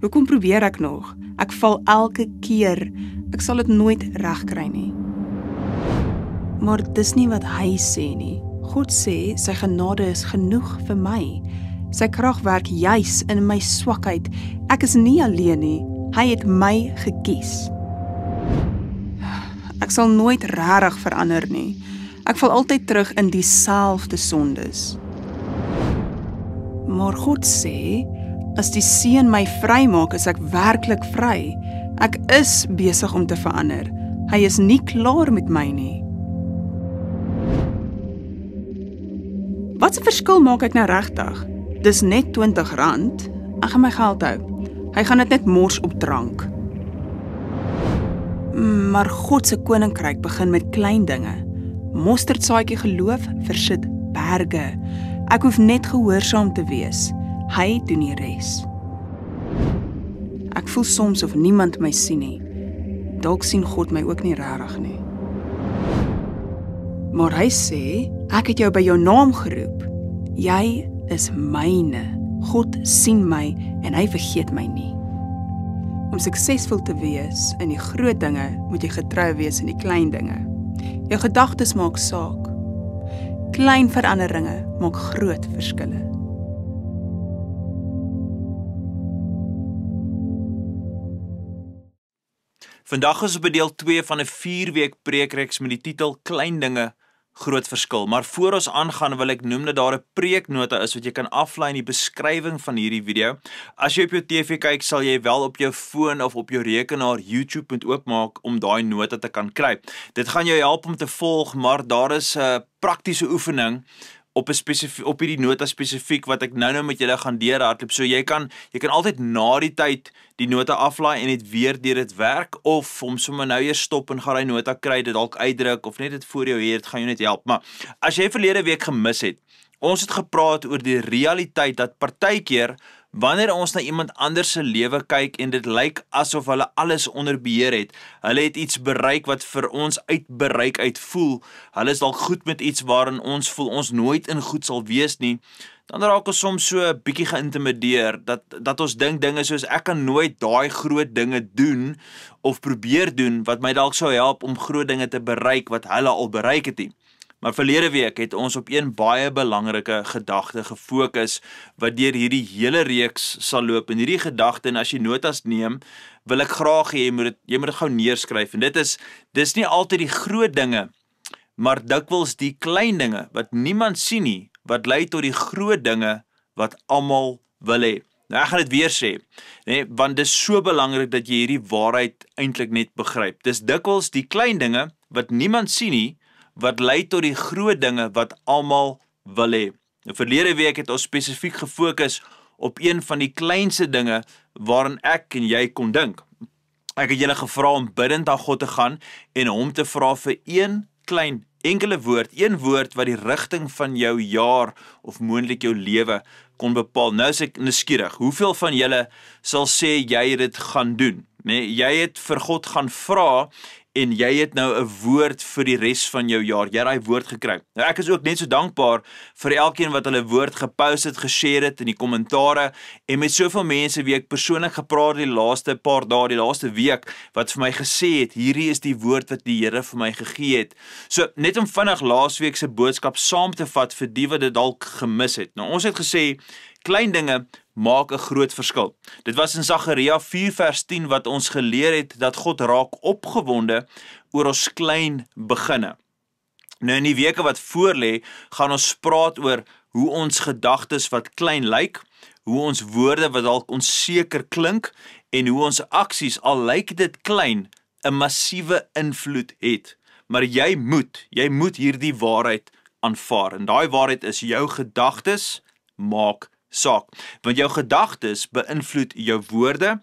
Hoekom probeer ek nog? Ek val elke keer. Ek sal dit nooit regkry nie. Maar dis nie wat hy sê nie. God sê, sy genade is genoeg vir my. Sy krag werk juis in my swakheid. Ek is nie alleen nie. Hy het my gekies. Ek sal nooit regtig verander nie. Ek val altyd terug in dieselfde sondes. Maar God sê, as die Seun my vrymaak, is ek werklik vry. Ek is besig om te verander. Hy is nie klaar met my nie. Wat 'n verskil maak ek nou regtig? Dis net R20. Ek gaan my geld hou. Hy gaan dit net mors op drank. Maar God se koninkryk begin met klein dinge. Mosterdsaadjie geloof versit berge. Ek hoef net gehoorsaam te wees. Hy doen die res. Ek voel soms of niemand my sien nie. Dalk sien God my ook nie regtig nie. Maar hy sê, ek het jou by jou naam geroep. Jy is myne. God sien my en hy vergeet my nie. Om suksesvol te wees in die groot dinge, moet jy getrou wees in die klein dinge. Jou gedagtes maak saak. Klein veranderinge maak groot verskille. Vandag is op deel 2 van 'n 4-week preekreeks met die titel Klein dinge, groot verskil. Maar voor ons aangaan wil ek noem dat daar 'n preeknota is wat jy kan aflaai in die beskrywing van hierdie video. As jy op jou TV kyk, sal jy wel op jou foon of op jou rekenaar YouTube moet oopmaak om daai nota te kan kry. Dit gaan jou help om te volg, maar daar is 'n praktiese oefening op hierdie nota spesifiek wat ek nou met julle gaan deurhardloop. So jy kan altyd na die tyd die nota aflaai en net weer deur dit werk, of om sommer nou eers stop en gaan daai nota kry, dit dalk uitdruk of net dit voor jou hê, dit gaan jou net help. Maar as jy verlede week gemis het, ons het gepraat oor die realiteit dat partykeer wanneer ons na iemand anders se lewe kyk en dit lyk asof hulle alles onder beheer het, hulle het iets bereik wat vir ons uit bereik uit voel, hulle is dalk goed met iets waarin ons voel ons nooit in goed sal wees nie, dan raak ons soms so 'n bietjie geïntimideer, dat ons dink dinge soos ek kan nooit daai groot dinge doen, of probeer doen, wat my dalk sou help om groot dinge te bereik wat hulle al bereik het nie. Maar verlede week het ons op een baie belangrike gedagte gefokus, wat deur hierdie hele reeks sal loop. En hierdie gedagte, en as jy notas neem, wil ek graag hê, jy moet dit gou neerskryf. En dis nie altyd die groot dinge, maar dikwels die klein dinge, wat niemand sien nie, wat lei tot die groot dinge, wat almal wil hê. Nou, ek gaan dit weer sê, nee, want dis so belangrik dat jy hierdie waarheid eintlik net begryp. Dis dikwels die klein dinge, wat niemand sien nie, wat lei tot die groot dinge wat almal wil hê. Nou, verlede week het ons spesifiek gefokus op een van die kleinste dinge waarin ek en jy kon dink. Ek het julle gevra om bidend na God te gaan en hom te vra vir een klein enkele woord, een woord wat die rigting van jou jaar of moontlik jou lewe kon bepaal. Nou is ek nuuskierig, hoeveel van julle sal sê jy het dit gaan doen? Nee, jy het vir God gaan vra en jy het nou 'n woord vir die res van jou jaar. Jy het daai woord gekry. Nou ek is ook net so dankbaar vir elkeen wat hulle woord gepost het, geshare het in die kommentare en met soveel mense wie ek persoonlik gepraat die laaste paar dae, die laaste week, wat vir my gesê het, hierdie is die woord wat die Here vir my gegee het. So net om vinnig laasweek se boodskap saam te vat vir die wat dit dalk gemis het. Nou ons het gesê, klein dinge maak 'n groot verskil. Dit was in Sagaria 4 vers 10 wat ons geleer het dat God raak opgewonde oor ons klein beginne. Nou in die weke wat voorlê, gaan ons praat oor hoe ons gedagtes wat klein lyk, hoe ons woorde wat dalk onseker klink en hoe ons aksies, al lyk dit klein, 'n massiewe invloed het. Maar jy moet hierdie waarheid aanvaar. En daai waarheid is jou gedagtes maak saak, want jou gedagtes beïnvloed jou woorde,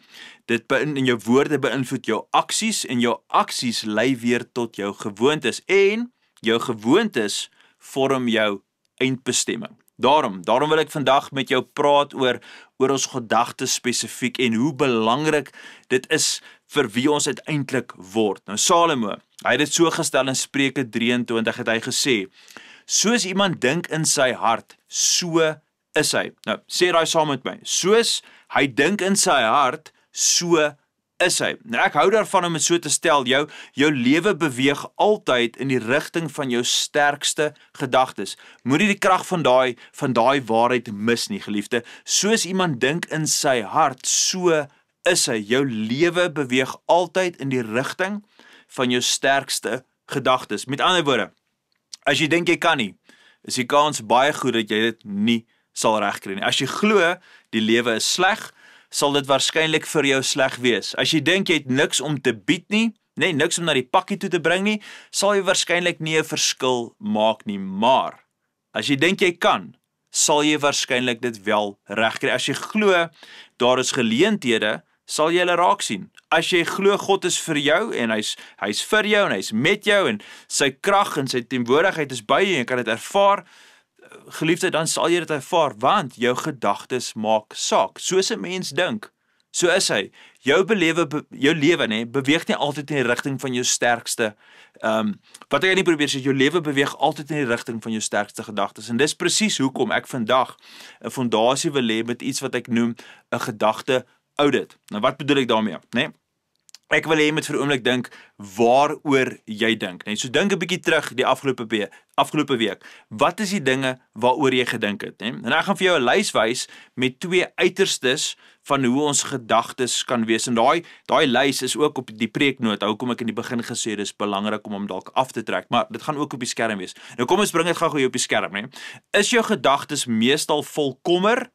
en jou woorde beïnvloed jou aksies, en jou aksies lei weer tot jou gewoontes, en jou gewoontes vorm jou eindbestemming. Daarom wil ek vandag met jou praat oor ons gedagtes spesifiek, en hoe belangrik dit is vir wie ons uiteindelik word. Nou Salomo, hy het dit so gestel in Spreuke 23, het hy gesê, soos iemand dink in sy hart, so is hy. Nou, sê daai saam met my. Soos hy dink in sy hart, so is hy. Nou ek hou daarvan om dit so te stel, jou lewe beweeg altyd in die rigting van jou sterkste gedagtes. Moenie die krag van daai waarheid mis nie, geliefde. Soos iemand dink in sy hart, so is hy. Jou lewe beweeg altyd in die rigting van jou sterkste gedagtes. Met ander woorde, as jy dink jy kan nie, is die kans baie goed dat jy dit nie sal regkry nie. As jy glo die lewe is sleg, sal dit waarskynlik vir jou sleg wees. As jy dink jy het niks om te bied nie, niks om na die pakkie toe te bring nie, sal jy waarskynlik nie 'n verskil maak nie. Maar as jy dink jy kan, sal jy waarskynlik dit wel regkry. As jy glo daar is geleenthede, sal jy hulle raak sien. As jy glo God is vir jou en hy's vir jou en hy's met jou en sy krag en sy teenwoordigheid is by jou en jy kan dit ervaar, geliefde, dan sal jy dit ervaar, want jou gedagtes maak saak. Soos 'n mens dink, so is hy. Jou lewe beweeg nie altyd in die rigting van jou sterkste. Wat ek nie probeer sê, jou lewe beweeg altyd in die rigting van jou sterkste gedagtes. En dis presies hoekom ek vandag 'n fondasie wil lê met iets wat ek noem 'n gedagte audit. Nou wat bedoel ek daarmee, né? Ek wil hê jy moet vir 'n oomblik dink waaroor jy dink. So dink 'n bietjie terug die afgelope week. Wat is die dinge waaroor jy gedink het, né? En ek gaan vir jou 'n lys wys met 2 uiterstes van hoe ons gedagtes kan wees. En daai lys is ook op die preeknota. Hoekom ek in die begin gesê dis belangrik om hom dalk af te trek, maar dit gaan ook op die skerm wees. Nou kom ons bring dit gou op die skerm, né? Is jou gedagtes meestal vol kommer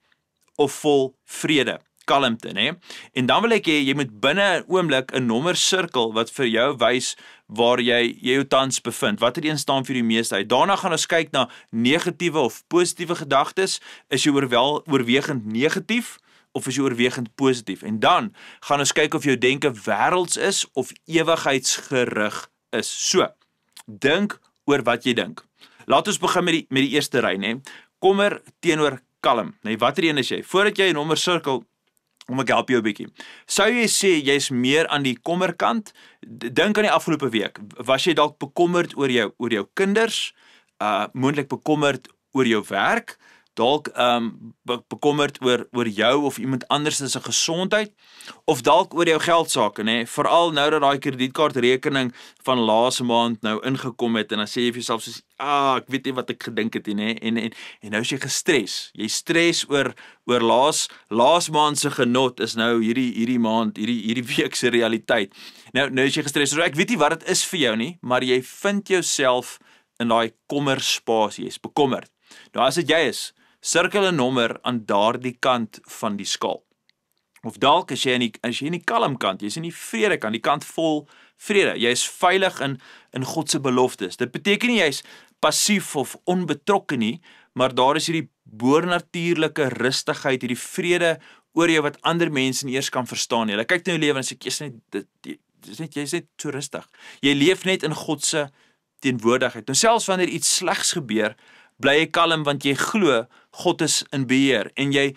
of vol vrede? Kalmte, né? En dan wil ek hê jy moet binne 'n oomblik 'n nommer sirkel wat vir jou wys waar jy jou tans bevind. Watter een staan vir die meeste uit? Daarna gaan ons kyk na negatiewe of positiewe gedagtes. Is jy oorwegend negatief of is jy oorwegend positief? En dan gaan ons kyk of jou denke wêrelds is of ewigheidsgerig is. So, dink oor wat jy dink. Laat ons begin met die eerste ry, né? Kommer teenoor kalm. Nee, watter een is jy? Voordat jy 'n nommer sirkel, kom ek help jou 'n bietjie. Sou jy sê jy's meer aan die kommerkant? Dink aan die afgelope week. Was jy dalk bekommerd oor jou kinders? Moontlik bekommerd oor jou werk? Dalk bekommerd oor jou of iemand anders se gesondheid? Of dalk oor jou geldsaake, né? Veral nou dat daai kredietkaartrekening van laas maand nou ingekom het en dan sê jy vir jouself soos, ek weet nie wat ek gedink het nie, en nou is jy gestres. Jy stres oor laas maand se genot is nou hierdie maand, hierdie week se realiteit. Nou is jy gestres. So ek weet nie wat dit is vir jou nie, maar jy vind jouself in daai kommerspasie, jy's bekommerd. Nou as dit jy is, sirkel 'n nommer aan daardie kant van die skaal. Of dalk as jy in die kalm kant, jy's in die vrede kant, die kant vol vrede. Jy is veilig in God se beloftes. Dit beteken nie jy's passief of onbetrokke nie, maar daar is hierdie boonatuurlike rustigheid, hierdie vrede oor jou wat ander mense nie eers kan verstaan nie. Hulle kyk na jou lewe en sê jy's net so rustig. Jy leef net in God se teenwoordigheid. Nou selfs wanneer iets slegs gebeur, bly jy kalm want jy glo God is in beheer en jy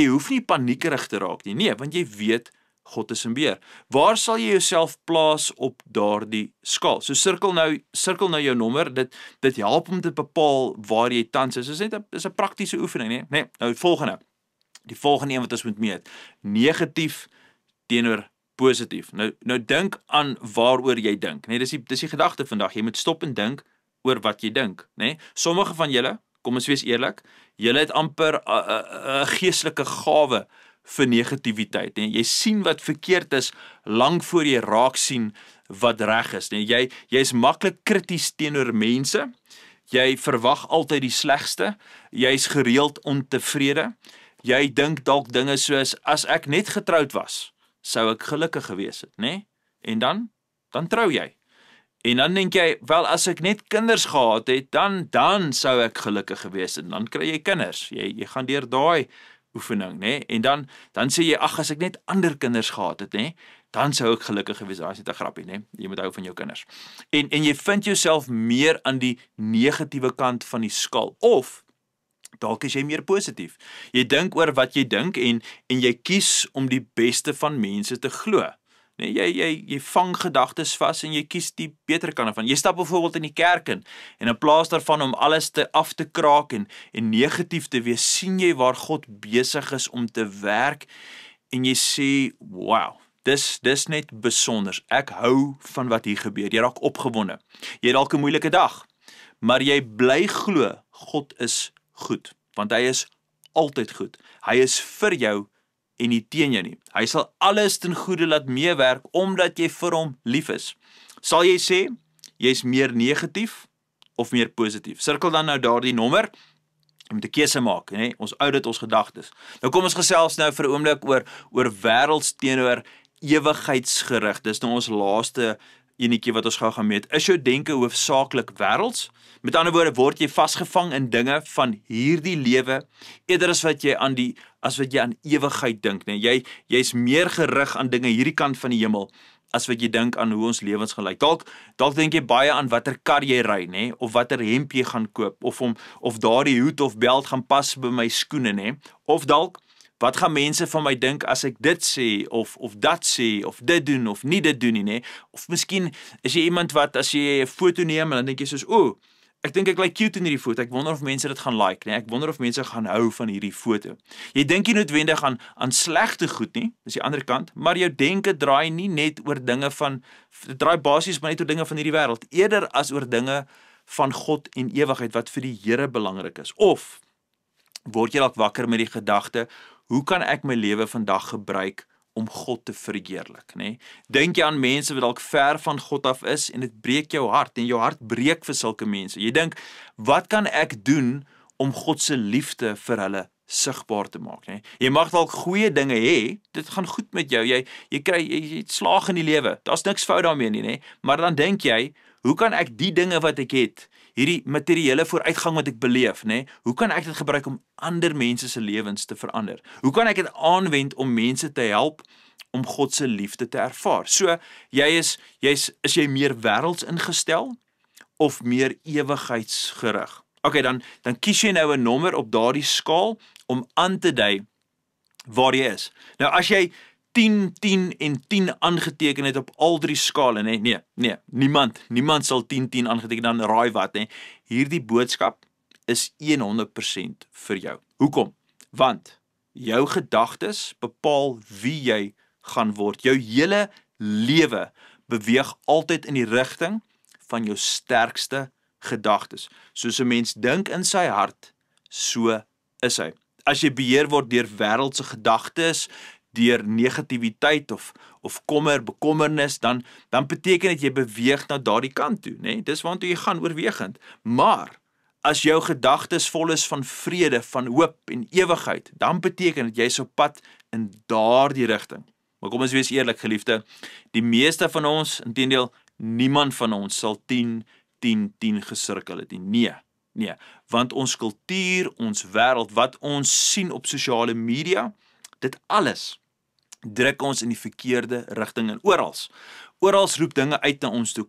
hoef nie paniekerig te raak nie. Nee, want jy weet God is in beheer. Waar sal jy jouself plaas op daardie skaal? So sirkel nou jou nommer. Dit help om te bepaal waar jy tans is. Dit is 'n praktiese oefening, né? Nou die volgende een wat ons moet meet. Negatief teenoor positief. Nou dink aan waaroor jy dink, né? Dis die gedagte vandag. Jy moet stop en dink oor wat jy dink, né? Sommige van julle, kom ons wees eerlik, julle het amper 'n geestelike gawe vir negativiteit, né? Jy sien wat verkeerd is lank voor jy raak sien wat reg is, né? Jy is maklik krities teenoor mense. Jy verwag altyd die slegste. Jy's gereeld ontevrede. Jy dink dalk dinge soos as ek net getroud was, sou ek gelukkig gewees het, né? En dan trou jy. En dan dink jy, wel as ek net kinders gehad het, dan sou ek gelukkig gewees het. Dan kry jy kinders. Jy gaan deur daai oefening, né? En dan sê jy, as ek net ander kinders gehad het, né? Dan sou ek gelukkig gewees het. Daai is net 'n grappie, né? Jy moet hou van jou kinders. En jy vind jouself meer aan die negatiewe kant van die skaal. Of dalk is jy meer positief. Jy dink oor wat jy dink en jy kies om die beste van mense te glo. Nee, jy vang gedagtes vas en jy kies die beter kant van. Jy stap byvoorbeeld in die kerk in plaas daarvan om alles af te kraak en negatief te wees, sien jy waar God besig is om te werk en jy sê, wow, dis net besonders. Ek hou van wat hier gebeur. Jy raak opgewonde. Jy het dalk 'n moeilike dag, maar jy bly glo God is goed, want hy is altyd goed. Hy is vir jou en nie teen jou nie. Hy sal alles ten goeie laat meewerk omdat jy vir hom lief is. Sal jy sê jy's meer negatief of meer positief? Sirkel dan nou daardie nommer. Jy moet 'n keuse maak, né? Ons audit ons gedagtes. Nou kom ons gesels nou vir 'n oomblik oor wêrelds teenoor ewigheidsgerig. Dis nou ons laaste enetjie wat ons gou gaan meet. Is jou denke hoofsaaklik wêrelds? Met ander woorde, word jy vasgevang in dinge van hierdie lewe eerder as wat jy aan ewigheid dink, né? Jy's meer gerig aan dinge hierdie kant van die hemel as wat jy dink aan hoe ons lewens gaan lyk. Dalk dink jy baie aan watter kar jy ry, né? Of watter hemp jy gaan koop, of daardie hoed of beld gaan pas by my skoene, né? Of dalk, wat gaan mense van my dink as ek dit sê, of dat sê, of dit doen, of nie dit doen nie, né? Of miskien is jy iemand wat, as jy 'n foto neem, en dan dink jy soos, ek dink ek lyk cute in hierdie foto, ek wonder of mense dit gaan like, nee? Ek wonder of mense gaan hou van hierdie foto. Jy dink nie noodwendig aan slegte goed nie, dis die ander kant, maar jou denke draai nie net oor dinge dit draai basies maar net oor dinge van hierdie wêreld, eerder as oor dinge van God en ewigheid wat vir die Here belangrik is. Of word jy dalk wakker met die gedagte, hoe kan ek my lewe vandag gebruik om God te verheerlik, né? Dink jy aan mense wat dalk ver van God af is en dit breek jou hart en jou hart breek vir sulke mense. Jy dink, wat kan ek doen om God se liefde vir hulle sigbaar te maak, né? Jy mag dalk goeie dinge hê, dit gaan goed met jou. Jy slaag in die lewe. Daar's niks fout daarmee nie, né? Maar dan dink jy, hoe kan ek die dinge wat ek het, hierdie materiële vooruitgang wat ek beleef, né? Hoe kan ek dit gebruik om ander mense se lewens te verander? Hoe kan ek dit aanwend om mense te help om God se liefde te ervaar? So, is jy meer wêrelds ingestel of meer ewigheidsgerig? Okay, dan kies jy nou 'n nommer op daardie skaal om aan te dui waar jy is. Nou as jy 10, 10 en 10 aangeteken het op al drie skale, nee, niemand sal 10, 10 aangeteken, dan raai wat, nee. Hierdie boodskap is 100% vir jou. Hoekom? Want jou gedagtes bepaal wie jy gaan word. Jou hele lewe beweeg altyd in die rigting van jou sterkste gedagtes. Soos 'n mens dink in sy hart, so is hy. As jy beheer word deur wêreldse gedagtes, deur negativiteit of bekommernis, dan beteken dit jy beweeg na daardie kant toe, né? Dis waartoe jy gaan oorwegend. Maar as jou gedagtes vol is van vrede, van hoop en ewigheid, dan beteken dit jy's op pad in daardie rigting. Maar kom ons wees eerlik, geliefde, die meeste van ons, inteendeel, niemand van ons sal 10, 10, 10 gesirkel het nie. Nee, want ons kultuur, ons wêreld, wat ons sien op sosiale media, dit alles druk ons in die verkeerde rigting en orals roep dinge uit na ons toe,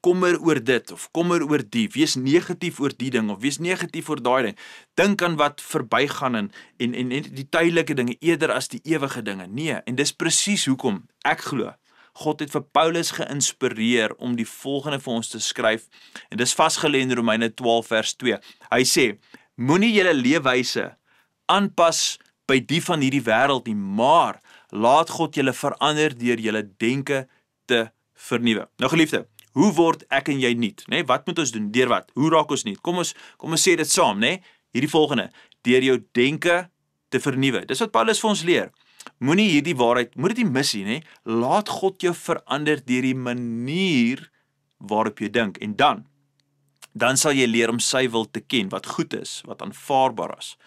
kommer oor dit, of kommer oor die, wees negatief oor die ding, of wees negatief oor daai ding, dink aan wat verbygaan en die tydelike dinge, eerder as die ewige dinge, nee, en dis presies hoekom, ek glo, God het vir Paulus geïnspireer om die volgende vir ons te skryf, en dis vasgelê in Romeine 12 vers 2, hy sê, moenie julle leefwyse aanpas by die van hierdie wêreld nie, maar laat God julle verander deur julle denke te vernuwe. Nou geliefde, hoe word ek en jy nuut, né? Wat moet ons doen? Deur wat? Hoe raak ons nuut? Kom ons sê dit saam, né? Hierdie volgende, deur jou denke te vernuwe. Dis wat Paulus vir ons leer. Moenie hierdie waarheid, moet dit nie mis nie, né? Laat God jou verander deur die manier waarop jy dink en dan sal jy leer om sy wil te ken, wat goed is, wat aanvaarbaar is,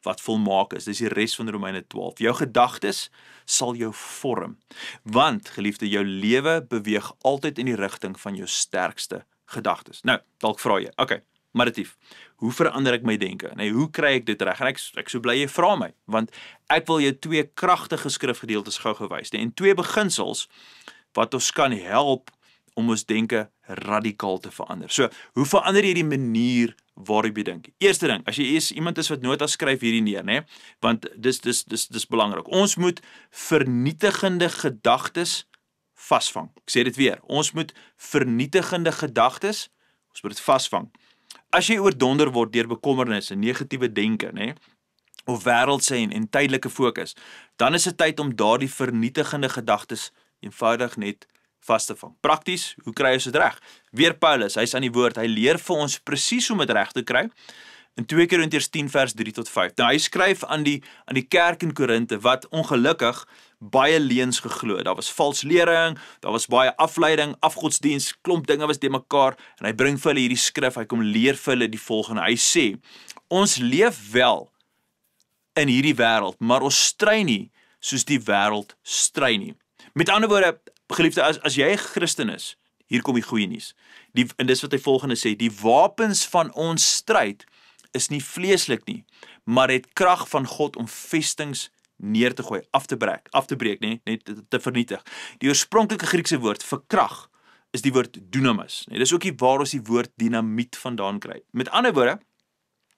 wat volmaak is. Dis die res van Romeine 12. Jou gedagtes sal jou vorm, want, geliefde, jou lewe beweeg altyd in die rigting van jou sterkste gedagtes. Nou, dalk vra jy, okay, Maritief, hoe verander ek my denke? Nee, hoe kry ek dit reg? En ek so bly jy vra my, want ek wil jou 2 kragtige skrifgedeeltes gou gewys, en 2 beginsels wat ons kan help om ons denke radikaal te verander. So, hoe verander jy die manier waarop jy dink? Eerste ding, as jy iemand is wat notas skryf hierdie neer, né? Want dis belangrik. Ons moet vernietigende gedagtes vasvang. Ek sê dit weer. Ons moet vernietigende gedagtes, ons moet dit vasvang. As jy oordonder word deur bekommernis en negatiewe denke, né? of wêreldse en tydelike fokus, dan is dit tyd om daardie vernietigende gedagtes eenvoudig net vas te vang. Prakties, hoe kry ons dit reg? Weer Paulus, hy's aan die woord, hy leer vir ons presies hoe om dit reg te kry. In 2 Korintiërs 10 vers 3 tot 5. Nou hy skryf aan die kerk in Korinte wat ongelukkig baie leuns geglo. Daar was vals lering, daar was baie afleiding, afgodsdiens, klomp dinge was te mekaar en hy bring vir hulle hierdie skrif, hy kom leer vir hulle die volgende. Hy sê: ons leef wel in hierdie wêreld, maar ons stry nie soos die wêreld stry nie. Met ander woorde, geliefde, as jy 'n Christen is, hier kom die goeie nuus. En dis wat hy volgende sê: die wapens van ons stryd is nie vleeslik nie, maar het krag van God om vestings neer te gooi, af te breek, net te vernietig. Die oorspronklike Griekse woord vir krag is die woord dunamis. Dis ook waar ons die woord dinamiet vandaan kry. Met ander woorde,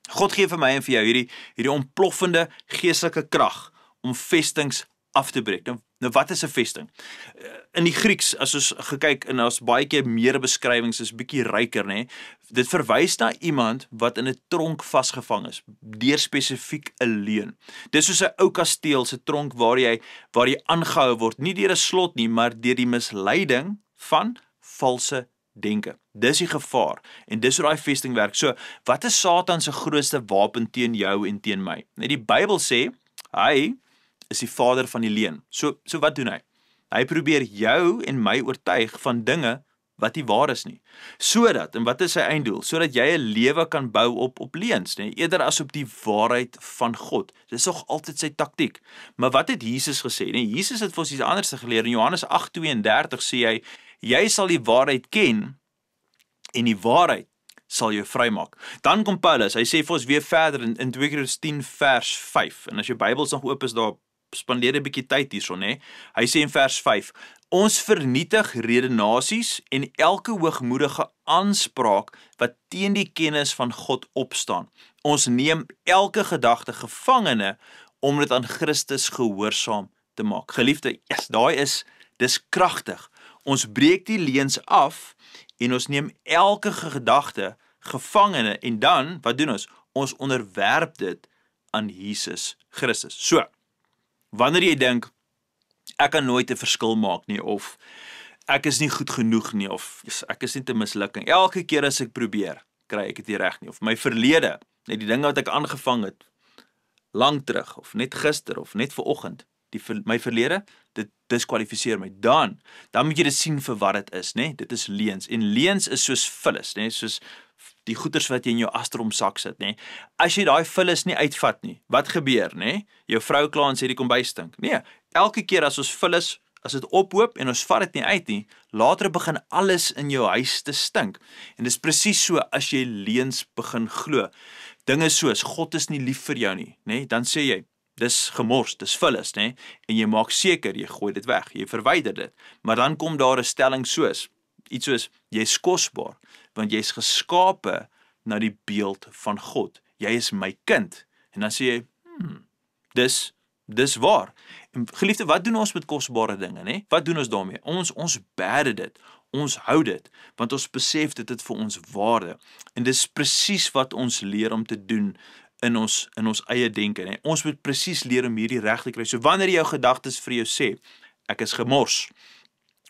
God gee vir my en vir jou hierdie ontploffende geestelike krag om vestings af te breek. Nou wat is 'n vesting? In die Grieks, as ons gekyk en ons baie keer meer beskrywings is bietjie ryker, nê. Dit verwys na iemand wat in 'n tronk vasgevang is, deur spesifiek 'n leuen. Dis soos 'n ou kasteel se tronk waar jy aangehou word, nie deur 'n slot nie, maar deur die misleiding van valse denke. Dis die gevaar en dis hoe daai vesting werk. So, wat is Satan se grootste wapen teen jou en teen my? Net die Bybel sê hy is die vader van die leuen. So wat doen hy? Hy probeer jou en my oortuig van dinge wat nie waar is nie. Sodat, en wat is sy einddoel? Sodat jy 'n lewe kan bou op leuns, nee, eerder as op die waarheid van God. Dis nog altyd sy taktiek. Maar wat het Jesus gesê? Nee, Jesus het vir ons iets anders geleer. In Johannes 8:32 sê hy: jy sal die waarheid ken en die waarheid sal jou vrymaak. Dan kom Paulus, hy sê vir ons weer verder in 2 Korintiërs 10 vers 5. En as jou Bybels nog oop is, daar spandeer 'n bietjie tyd hierson, hè. Hy sê in vers 5: ons vernietig redenasies en elke hoogmoedige aanspraak wat teen die kennis van God opstaan. Ons neem elke gedagte gevangene om dit aan Christus gehoorsaam te maak. Geliefde, dis kragtig. Ons breek die leuns af en ons neem elke gedagte gevangene en dan, wat doen ons? Ons onderwerp dit aan Jesus Christus. So, wanneer jy dink, ek kan nooit 'n verskil maak nie, of ek is nie goed genoeg nie, of ek is net 'n mislukking. Elke keer as ek probeer, kry ek dit nie reg nie, of my verlede, net die dinge wat ek aangevang het, lank terug, of net gister, of net vanoggend, my verlede, dit diskwalifiseer my. Dan moet jy dit sien vir wat dit is, né? Dit is leuns. En leuns is soos vullis, né? Soos die goeders wat jy in jou astromsak sit, né? As jy daai vullis nie uitvat nie, wat gebeur, né? Jou vrou kla en sê die kombuis stink. Nee, elke keer as ons vullis, as dit ophoop en ons vat dit nie uit nie, later begin alles in jou huis te stink. En dis presies so as jy leuns begin glo. Dinge soos God is nie lief vir jou nie, né? Dan sê jy, dis gemors, dis vullis, né? En jy maak seker, jy gooi dit weg, jy verwyder dit. Maar dan kom daar 'n stelling soos, iets soos, jy's kosbaar, want jy's geskape na die beeld van God. Jy is my kind. En dan sê jy, dis waar. En geliefde, wat doen ons met kosbare dinge, né? Wat doen ons daarmee? Ons bære dit, ons hou dit, want ons besef dit het vir ons waarde. En dis presies wat ons leer om te doen in ons eie denke, né? Ons moet presies leer om hierdie reg te kry. So wanneer jou gedagtes vir jou sê, ek is gemors,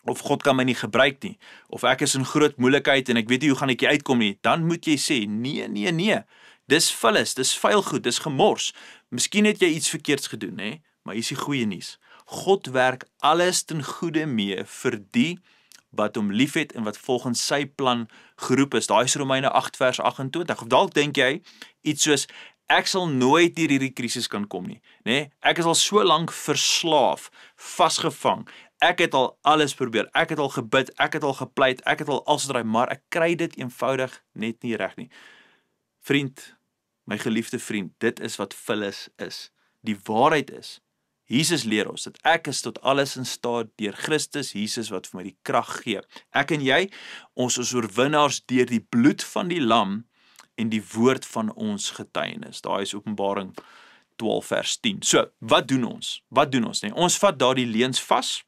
of God kan my nie gebruik nie, of ek is in groot moeilikheid en ek weet nie hoe gaan ek hier uitkom nie, dan moet jy sê, nee, dis vullis, dis vuil goed, dis gemors. Miskien het jy iets verkeerds gedoen, né? Maar hier is die goeie nuus. God werk alles ten goeie mee vir die wat hom liefhet en wat volgens sy plan geroep is. Daai is Romeine 8 vers 28. Of dalk dink jy iets soos, ek sal nooit deur hierdie krisis kan kom nie, né? Ek is al so lank verslaaf, vasgevang. Ek het al alles probeer. Ek het al gebid, ek het al gepleit, ek het al alles gedraai, maar ek kry dit eenvoudig net nie reg nie. Vriend, my geliefde vriend, dit is wat vullis is. Die waarheid is, Jesus leer ons dat ek is tot alles in staat deur Christus Jesus wat vir my die krag gee. Ek en jy, ons is oorwinnaars deur die bloed van die lam en die woord van ons getuienis. Daar is Openbaring 12 vers 10. So, wat doen ons? Nee? Ons vat daardie leuns vas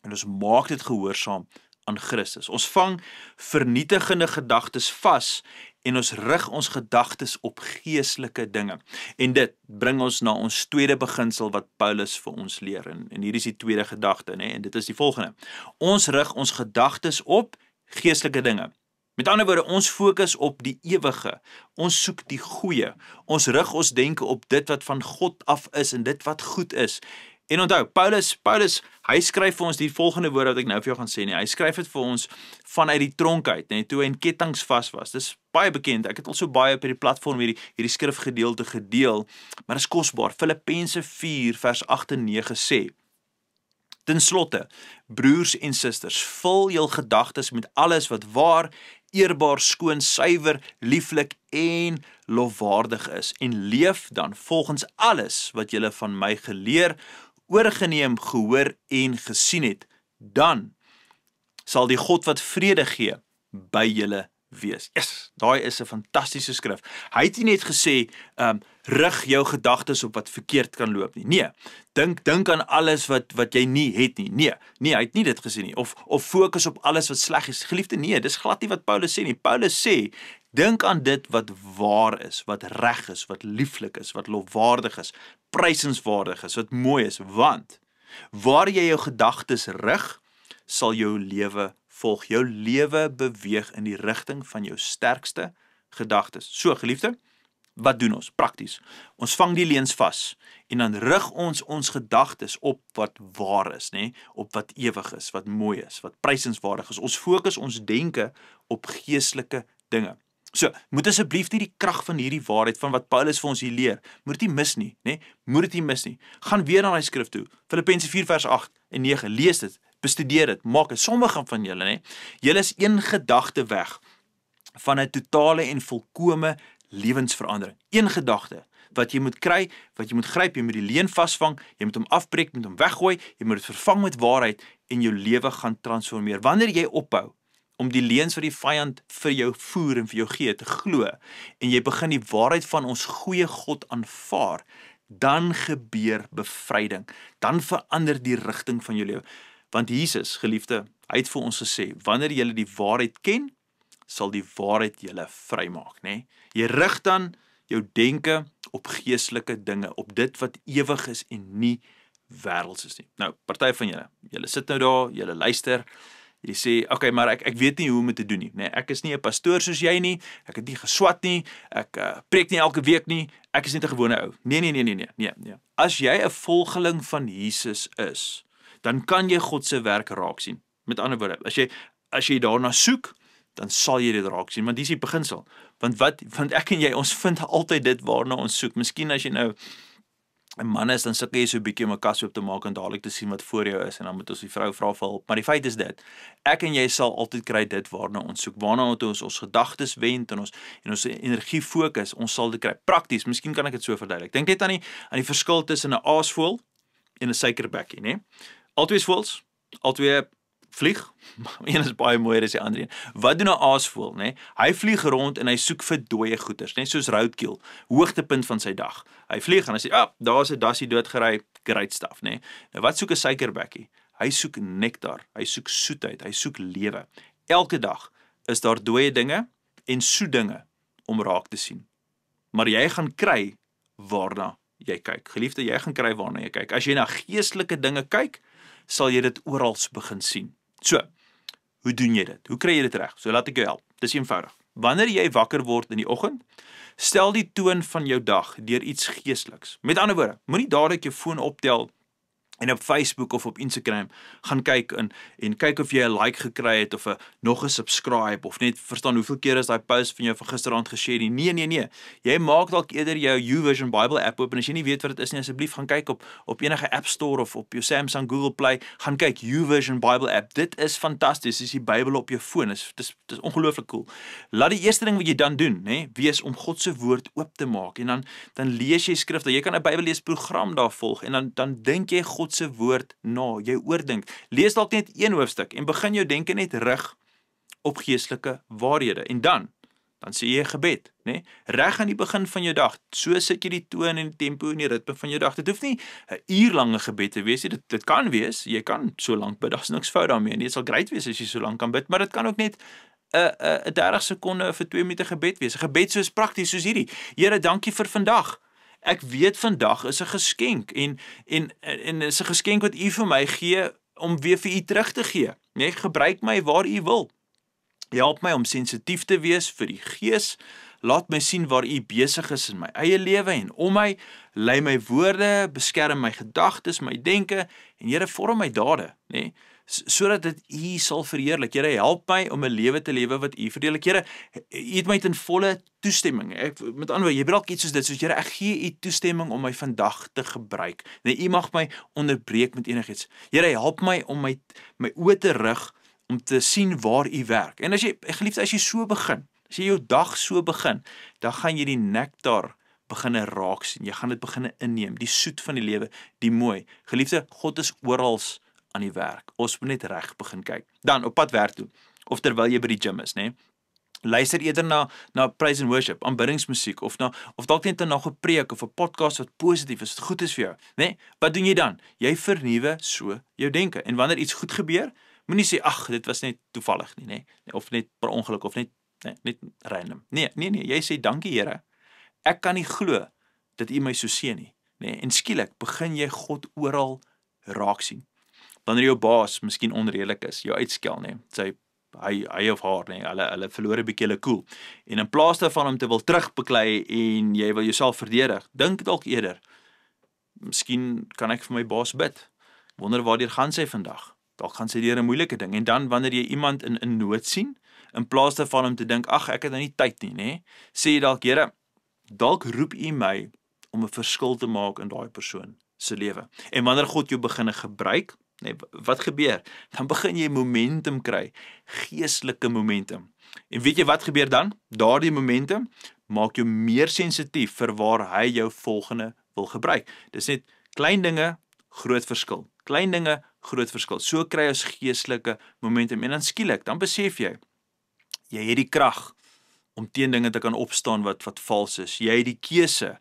en ons maak dit gehoorsaam aan Christus. Ons vang vernietigende gedagtes vas en ons rig ons gedagtes op geestelike dinge. En dit bring ons na ons tweede beginsel wat Paulus vir ons leer. En hier is die tweede gedagte, en dit is die volgende. Ons rig ons gedagtes op geestelike dinge. Met ander woorde, ons fokus op die ewige. Ons soek die goeie. Ons rig ons denke op dit wat van God af is en dit wat goed is. En onthou, Paulus, hy skryf vir ons die volgende woorde wat ek nou vir jou gaan sê nie. Hy skryf dit vir ons vanuit die tronk uit, toe hy in kettinge vas was. Dis baie bekend. Ek het al so baie op hierdie platform hierdie skrifgedeelte gedeel, maar dis kosbaar. Filippense 4 vers 8 en 9 sê: Ten slotte, broers en susters, vul jul gedagtes met alles wat waar, eerbaar, skoon, suiwer, lieflik en lofwaardig is, en leef dan volgens alles wat julle van my geleer, oorgeneem, gehoor en gesien het. Dan sal die God wat vrede gee by julle wees. Yes, daai is 'n fantastiese skrif. Hy het nie net gesê, rig jou gedagtes op wat verkeerd kan loop nie. Nee, dink aan alles wat jy nie het nie. Nee, hy het nie dit gesê nie. Of fokus op alles wat sleg is. Geliefde, nee, dis glad nie wat Paulus sê nie. Paulus sê, dink aan dit wat waar is, wat reg is, wat lieflik is, wat lofwaardig is, prysenswaardig is, wat mooi is, want waar jy jou gedagtes rig, sal jou lewe volg. Jou lewe beweeg in die rigting van jou sterkste gedagtes. So, geliefde, wat doen ons? Prakties. Ons vang die leuns vas en dan rig ons gedagtes op wat waar is, op wat ewig is, wat mooi is, wat prysenswaardig is. Ons fokus ons denke op geestelike dinge. So, moet asseblief nie die krag van hierdie waarheid van wat Paulus vir ons hier leer, moet dit nie mis nie, moet dit nie mis nie. Gaan weer na die skrif toe. Filippense 4 vers 8 en 9, lees dit, bestudeer dit, maak dit. Sommige van julle, julle is een gedagte weg van 'n totale en volkome lewensverandering. Een gedagte wat jy moet kry, wat jy moet gryp, jy moet die leuen vasvang, jy moet hom afbreek, jy moet hom weggooi, jy moet dit vervang met waarheid en jou lewe gaan transformeer. Wanneer jy ophou om die leuns wat die vyand vir jou voer en vir jou gee te glo, en jy begin die waarheid van ons goeie God aanvaar, dan gebeur bevryding, dan verander die rigting van jou lewe. Want Jesus, geliefde, hy het vir ons gesê, wanneer jy die waarheid ken, sal die waarheid julle vrymaak, Jy rig dan jou denke op geestelike dinge, op dit wat ewig is en nie wêrelds is nie. Nou, party van julle sit nou daar, julle luister, jy sê, okay, maar ek weet nie hoe om dit te doen nie. Ek is nie 'n pastoor soos jy nie, ek het nie geswat nie, ek preek nie elke week nie, ek is net 'n gewone ou. Nee. As jy 'n volgeling van Jesus is, dan kan jy God se werk raak sien. Met ander woorde, as jy daarna soek, dan sal jy dit raak sien, want dis die beginsel. Want ek en jy, ons vind altyd dit waarna ons soek. Miskien as jy nou 'n man is, dan sukkel jy so 'n bietjie om 'n kas oop te maak en dadelik te sien wat voor jou is, en dan moet ons die vrou vra vir hulp. Maar die feit is dit, ek en jy sal altyd kry dit waarna ons soek, waarna ons gedagtes wend en ons energie fokus, ons sal dit kry. Prakties, miskien kan ek dit so verduidelik. Dink net aan die verskil tussen 'n aasvoël en 'n suikerbekkie, Albei voëls, albei vlieg, een is baie mooier as die ander een. Wat doen 'n aasvoël, Hy vlieg rond en hy soek vir dooie goeters, soos roadkill, hoogtepunt van sy dag. Hy vlieg en hy sê, daar's 'n dassie doodgery, great stuff, Nou, wat soek 'n suikerbekkie? Hy soek nektar, hy soek soetheid, hy soek lewe. Elke dag is daar dooie dinge en soet dinge om raak te sien. Maar jy gaan kry waarna jy kyk. Geliefde, jy gaan kry waarna jy kyk. As jy na geestelike dinge kyk, sal jy dit oral begin sien. So, hoe doen jy dit? Hoe kry jy dit reg? So laat ek jou help. Dis eenvoudig. Wanneer jy wakker word in die oggend, stel die toon van jou dag deur iets geesteliks. Met ander woorde, moenie dadelik jou foon optel en op Facebook of op Instagram gaan kyk en kyk of jy 'n like gekry het of nog 'n subscribe of net verstaan hoeveel keer is daai post van jou van gisteraand geshare nie. Nee. Jy maak dalk eerder jou YouVersion Bible app oop en as jy nie weet wat dit is nie, asseblief gaan kyk op enige App Store of op jou Samsung Google Play, gaan kyk YouVersion Bible app. Dit is fantasties. Dis die Bybel op jou foon. Dis ongelooflik cool. Laat die eerste ding wat jy dan doen, wees om God se woord oop te maak en dan lees jy skrifte. Jy kan 'n Bybelleesprogram daar volg en dan dink jy God se woord na, jy oordink. Lees dalk net een hoofstuk en begin jou denke net rig op geestelike waarhede. En dan sê jy 'n gebed, reg aan die begin van jou dag. So sit jy die toon en die tempo en die ritme van jou dag. Dit hoef nie 'n uurlange gebed te wees nie. Dit kan wees, jy kan so lank bid. Daar's niks fout daarmee nie. Dit sal great wees as jy so lank kan bid, maar dit kan ook net 'n 30 sekonde vir 2 minute gebed wees. 'n Gebed soos prakties soos hierdie. Here, dankie vir vandag. Ek weet vandag is 'n geskenk en is 'n geskenk wat U vir my gee om weer vir U terug te gee. Nee, gebruik my waar U wil. Help my om sensitief te wees vir die Gees. Laat my sien waar U besig is in my eie lewe en om my. Lei my woorde, beskerm my gedagtes, my denke en Here, vorm my dade, nê? Sodat dit U sal verheerlik. Here, help my om 'n lewe te lewe wat U verheerlik. Here, U het my ten volle toestemming. Met ander woorde, jy dalk iets soos dit, soos Here, ek gee U toestemming om my vandag te gebruik. Nee, U mag my onderbreek met enigiets. Here, help my om my oë te rig om te sien waar U werk. En as jy, geliefde, as jy so begin, as jy jou dag so begin, dan gaan jy die nektar beginne raak sien. Jy gaan dit beginne inneem, die soet van die lewe, die mooi. Geliefde, God is oral aan die werk. Ons moet net reg begin kyk. Dan op pad werk toe, of terwyl jy by die gym is, nê? Luister eerder na praise and worship, aanbiddingsmusiek of dalk net na 'n preek of 'n podcast wat positief is, wat goed is vir jou, nê? Wat doen jy dan? Jy vernuwe so jou denke. En wanneer iets goed gebeur, moenie sê ag, dit was net toevallig nie, nê? Of net per ongeluk of net random. Nee, jy sê dankie Here. Ek kan nie glo dat U my so seën nie, nê? En skielik begin jy God oral raak sien. Wanneer jou baas miskien onredelik is, jou uitskel, nê? Hy of haar, nê? Hulle verloor 'n bietjie hulle koel. En in plaas daarvan om te wil terugbeklei en jy wil jouself verdedig, dink dalk eerder, miskien kan ek vir my baas bid. Wonder waardeur gaan sy vandag? Dalk gaan sy deur 'n moeilike ding. En dan wanneer jy iemand in nood sien, in plaas daarvan om te dink, ag, ek het nou nie tyd nie, nê? Sê jy dalk, Here, dalk roep U my om 'n verskil te maak in daai persoon se lewe. En wanneer God jou begin gebruik, nee, wat gebeur? Dan begin jy momentum kry, geestelike momentum. En weet jy wat gebeur dan? Daardie momentum maak jou meer sensitief vir waar hy jou volgende wil gebruik. Dis net klein dinge, groot verskil. Klein dinge, groot verskil. So kry ons geestelike momentum. En dan skielik, dan besef jy het die krag om teen dinge te kan opstaan wat vals is. Jy het die keuse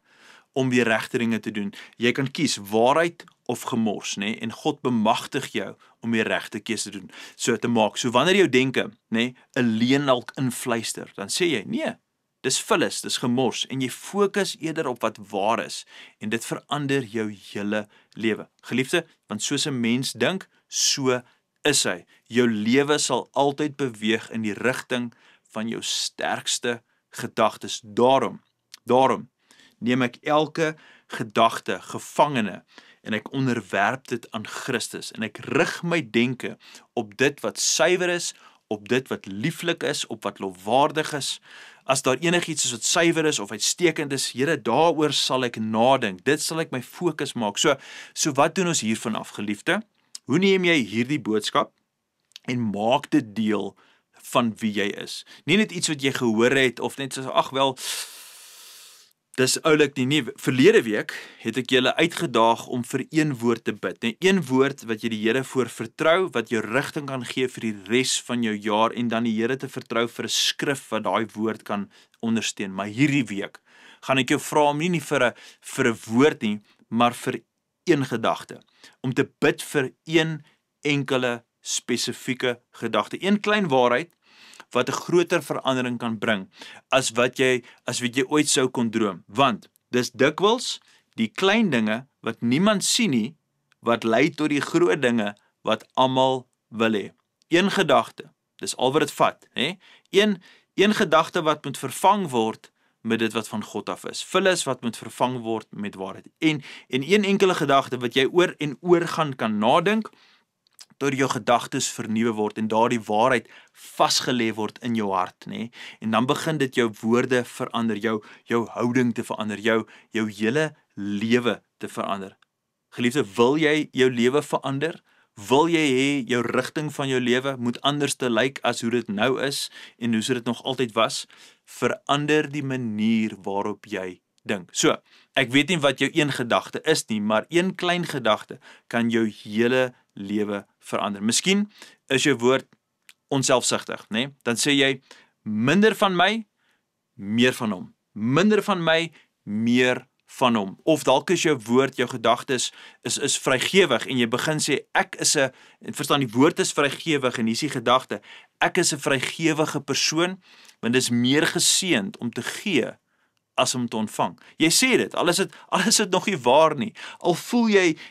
om die regte dinge te doen. Jy kan kies waarheid of gemors, nê? En God bemagtig jou om die regte keuse te doen, so te maak. So wanneer jou denke, nê, 'n leuen dalk invluister, dan sê jy, nee, dis vullis, dis gemors en jy fokus eerder op wat waar is en dit verander jou hele lewe. Geliefde, want soos 'n mens dink, so is hy. Jou lewe sal altyd beweeg in die rigting van jou sterkste gedagtes. Daarom neem ek elke gedagte gevangene en ek onderwerp dit aan Christus en ek rig my denke op dit wat suiwer is, op dit wat lieflik is, op wat lofwaardig is. As daar enigiets is wat suiwer is of uitstekend is, Here, daaroor sal ek nadink. Dit sal ek my fokus maak. So wat doen ons hiervan af, geliefde? Hoe neem jy hierdie boodskap en maak dit deel van wie jy is? Nie net iets wat jy gehoor het of net so, ag wel, dis oulik nie. Verlede week het ek julle uitgedaag om vir een woord te bid. En een woord wat jy die Here voor vertrou, wat jou rigting kan gee vir die res van jou jaar en dan die Here te vertrou vir 'n skrif wat daai woord kan ondersteun. Maar hierdie week gaan ek jou vra om nie vir 'n woord nie, maar vir een gedagte. Om te bid vir een enkele spesifieke gedagte. Een klein waarheid wat 'n groter verandering kan bring as wat jy ooit sou kon droom. Want dis dikwels die klein dinge wat niemand sien nie, wat lei tot die groot dinge wat almal wil hê. Een gedagte, dis al wat dit vat, hè? Een gedagte wat moet vervang word met dit wat van God af is. Vullis wat moet vervang word met waarheid. En een enkele gedagte wat jy oor en oor kan nadink, tot jou gedagtes vernuwe word en daardie waarheid vasgelê word in jou hart, nê? En dan begin dit jou woorde verander, jou houding te verander, jou hele lewe te verander. Geliefde, wil jy jou lewe verander? Wil jy hê jou rigting van jou lewe moet anders te lyk as hoe dit nou is en hoe dit nog altyd was? Verander die manier waarop jy dink. So, ek weet nie wat jou een gedagte is nie, maar een klein gedagte kan jou hele lewe verander. Miskien is jou woord onselfsugtig, né? Dan sê jy, minder van my, meer van hom. Minder van my, meer van hom. Of dalk is jou woord, jou gedagtes is vrygewig en jy begin sê ek is 'n, verstaan, die woord is vrygewig en hier is die gedagte, ek is 'n vrygewige persoon, want dit is meer geseënd om te gee as om te ontvang. Jy sê dit, al is dit nog nie waar nie. Al voel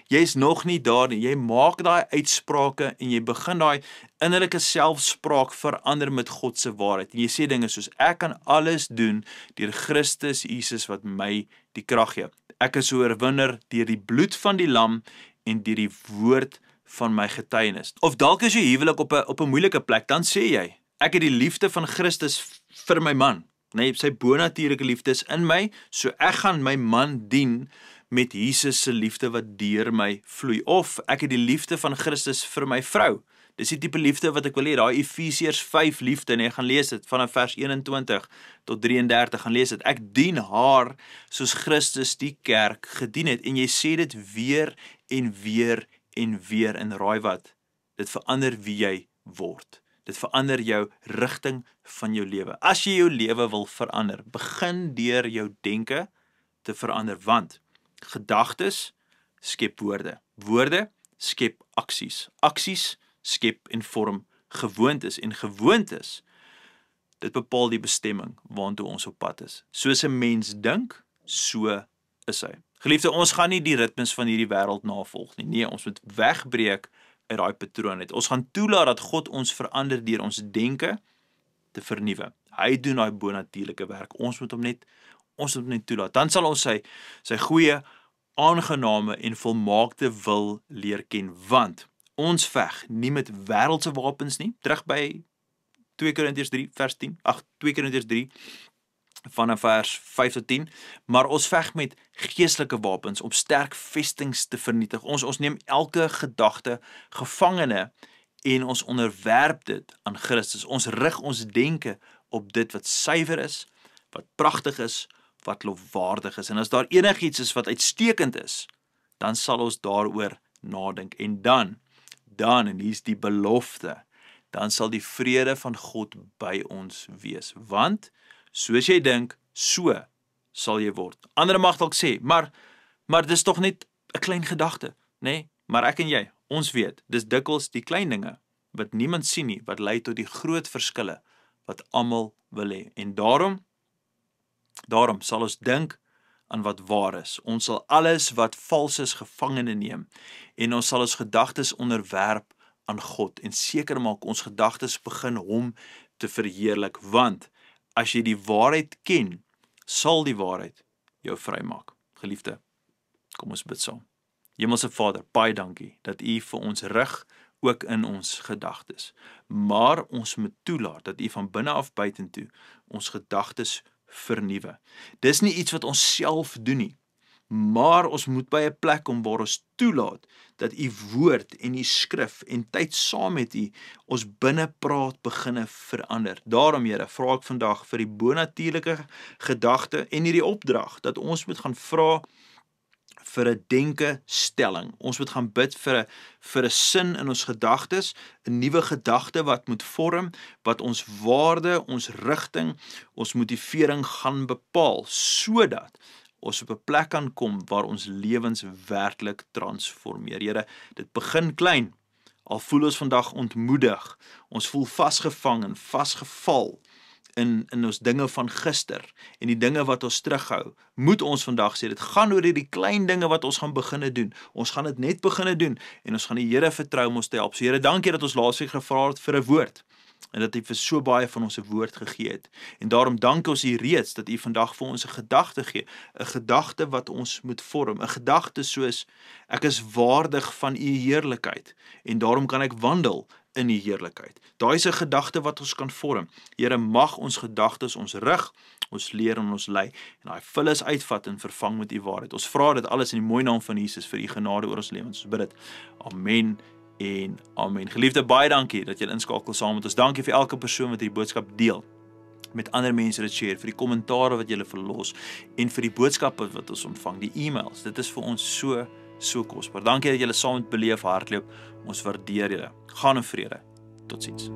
jy's nog nie daar nie. Jy maak daai uitsprake en jy begin daai innerlike selfspraak verander met God se waarheid. En jy sê dinge soos ek kan alles doen deur Christus Jesus wat my die krag gee. Ek is 'n oorwinner deur die bloed van die lam en deur die woord van my getuienis. Of dalk is jy huwelik op 'n moeilike plek, dan sê jy, ek het die liefde van Christus vir my man. Nee, sy bonatuurlike liefde is in my, so ek gaan my man dien met Jesus se liefde wat deur my vloei. Of ek het die liefde van Christus vir my vrou. Dis die tipe liefde wat ek wil hê, daai Efesiërs 5 liefde, nee, gaan lees dit vanaf vers 21 tot 33, gaan lees dit. Ek dien haar soos Christus die kerk gedien het, en jy sê dit weer en weer en weer, en raai wat? Dit verander wie jy word. Dit verander jou rigting van jou lewe. As jy jou lewe wil verander, begin deur jou denke te verander, want gedagtes skep woorde. Woorde skep aksies. Aksies skep en vorm gewoontes, en gewoontes, dit bepaal die bestemming waartoe ons op pad is. Soos 'n mens dink, so is hy. Geliefde, ons gaan nie die ritmes van hierdie wêreld navolg nie. Nee, ons moet wegbreek uit daai patroon uit. Ons gaan toelaat dat God ons verander deur ons denke te vernuwe. Hy doen daai bonatuurlike werk. Ons moet hom net toelaat. Dan sal ons sy goeie, aangename en volmaakte wil leer ken, want ons veg nie met wêreldse wapens nie. Terug by 2 Korintiërs 3 vers 10. 2 Korintiërs 3 vanaf vers 5 tot 10, maar ons veg met geestelike wapens om sterk vestings te vernietig. Ons neem elke gedagte gevangene en ons onderwerp dit aan Christus. Ons rig ons denke op dit wat suiwer is, wat pragtig is, wat lofwaardig is. En as daar enigiets is wat uitstekend is, dan sal ons daaroor nadink. En dan, en hier is die belofte, dan sal die vrede van God by ons wees. Want soos jy dink, so sal jy word. Ander mag dalk sê, maar dis tog net 'n klein gedagte, nê? Maar ek en jy, ons weet, dis dikwels die klein dinge wat niemand sien nie, wat lei tot die groot verskille wat almal wil hê. En daarom sal ons dink aan wat waar is. Ons sal alles wat vals is gevangene neem en ons sal ons gedagtes onderwerp aan God en seker maak ons gedagtes begin hom te verheerlik, want as jy die waarheid ken, sal die waarheid jou vrymaak. Geliefde, kom ons bid saam. Hemelse Vader, baie dankie dat U vir ons rig ook in ons gedagtes. Maar ons moet toelaat dat U van binne af buitentoe ons gedagtes vernuwe. Dis nie iets wat ons self doen nie, maar ons moet by 'n plek kom waar ons toelaat dat U woord en U skrif en tyd saam met U ons binnepraat beginne verander. Daarom, Here, vra ek vandag vir die bonatuurlike gedagte en hierdie opdrag dat ons moet gaan vra vir 'n denke stelling. Ons moet gaan bid vir 'n sin in ons gedagtes, 'n nuwe gedagte wat moet vorm, wat ons waarde, ons rigting, ons motivering gaan bepaal, sodat ons op 'n plek kan kom waar ons lewens werklik transformeer. Here, dit begin klein. Al voel ons vandag ontmoedig, ons voel vasgevang en vasgeval in ons dinge van gister en die dinge wat ons terughou, moet ons vandag sê, dit gaan oor die klein dinge wat ons gaan beginne doen. Ons gaan dit net beginne doen en ons gaan die Here vertrou om ons te help. So Here, dankie dat ons laasweek gevra het vir 'n woord en dat U vir so baie van ons 'n woord gegee het. En daarom dank ons U reeds dat U vandag vir ons 'n gedagte gee, 'n gedagte wat ons moet vorm, 'n gedagte soos ek is waardig van U heerlikheid en daarom kan ek wandel in die heerlikheid. Daai is 'n gedagte wat ons kan vorm. Here, mag ons gedagtes ons rig, ons leer en ons lei en daai vullis uitvat en vervang met U waarheid. Ons vra dit alles in die mooi naam van Jesus vir U genade oor ons lewens. Ons bid dit. Amen en amen. Geliefde, baie dankie dat jy inskakel saam met ons. Dankie vir elke persoon wat hierdie boodskap deel, met ander mense dit share, vir die kommentare wat julle verlos en vir die boodskappe wat ons ontvang, die e-mails. Dit is vir ons so kosbaar. Dankie dat julle saam met Beleef hardloop. Ons waardeer julle. Gaan in vrede. Totsiens.